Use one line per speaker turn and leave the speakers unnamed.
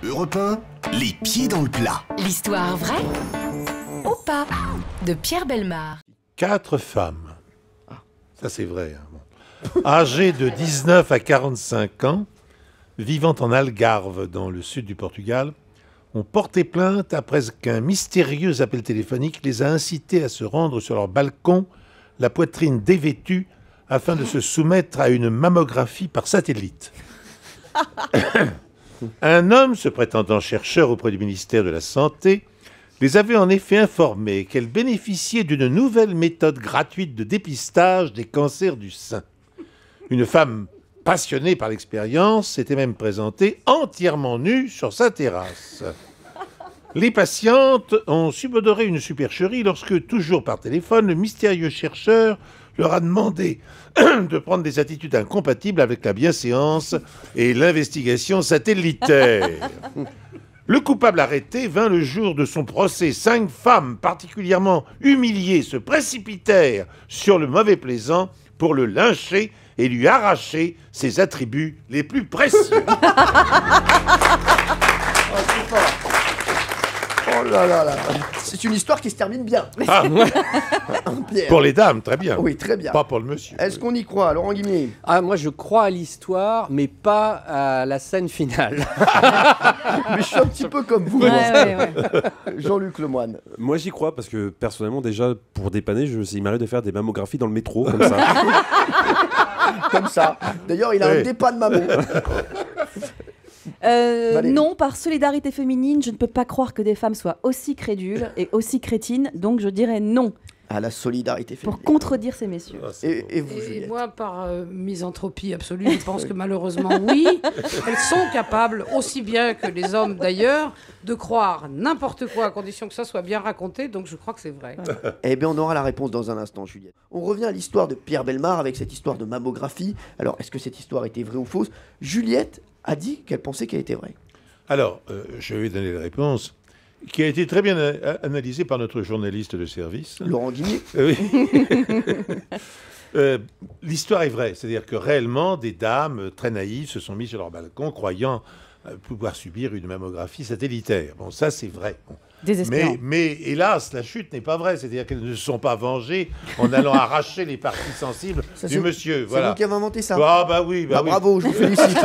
Europe 1, les pieds dans le plat.
L'histoire vraie ou pas de Pierre Bellemare.
4 femmes, ça c'est vrai, hein, bon. Âgées de 19 à 45 ans, vivant en Algarve, dans le sud du Portugal, ont porté plainte après qu'un mystérieux appel téléphonique les a incitées à se rendre sur leur balcon, la poitrine dévêtue, afin de se soumettre à une mammographie par satellite. Un homme, se prétendant chercheur auprès du ministère de la Santé, les avait en effet informés qu'elles bénéficiaient d'une nouvelle méthode gratuite de dépistage des cancers du sein. Une femme passionnée par l'expérience s'était même présentée entièrement nue sur sa terrasse. Les patientes ont subodoré une supercherie lorsque, toujours par téléphone, le mystérieux chercheur leur a demandé de prendre des attitudes incompatibles avec la bienséance et l'investigation satellitaire. Le coupable arrêté vint le jour de son procès. 5 femmes particulièrement humiliées se précipitèrent sur le mauvais plaisant pour le lyncher et lui arracher ses attributs les plus précieux.
Oh là là là. C'est une histoire qui se termine bien.
Ah,
Pierre.
pour les dames, très bien.
Oui, très bien.
Pas pour le monsieur.
Est-ce qu'on y croit, Laurent Guimier?
Ah, moi, je crois à l'histoire, mais pas à la scène finale.
Mais je suis un petit peu comme vous.
Ouais.
Jean-Luc Lemoine.
Moi j'y crois parce que personnellement déjà pour dépanner il m'arrive de faire des mammographies dans le métro comme ça.
Comme ça. D'ailleurs, il a
Oui.
un dépas de maman. Valérie.
Non, par solidarité féminine, je ne peux pas croire que des femmes soient aussi crédules et aussi crétines, donc je dirais non,
À la solidarité
pour
féminine.
contredire ces messieurs.
Ah, c'est bon.
Et vous,
Et
Juliette?
moi, par misanthropie absolue, je pense que malheureusement, oui, elles sont capables, aussi bien que les hommes d'ailleurs, de croire n'importe quoi à condition que ça soit bien raconté, donc je crois que c'est vrai.
Eh bien, on aura la réponse dans un instant, Juliette. On revient à l'histoire de Pierre Bellemare avec cette histoire de mammographie. Alors, est-ce que cette histoire était vraie ou fausse? Juliette a dit qu'elle pensait qu'elle était vraie.
Alors, je vais donner la réponse, qui a été très bien analysée par notre journaliste de service.
Laurent Guimier.
Oui. L'histoire est vraie, c'est-à-dire que réellement, des dames très naïves se sont mises sur leur balcon, croyant pouvoir subir une mammographie satellitaire. Bon, ça, c'est vrai. Bon.
Désespérant.
Mais hélas, la chute n'est pas vraie, c'est-à-dire qu'elles ne se sont pas vengées en allant arracher les parties sensibles
Ça,
du
c'est-
monsieur.
C'est
Voilà.
vous qui avez inventé ça.
Ah bah oui, bah
Bah,
oui.
bravo, je vous félicite.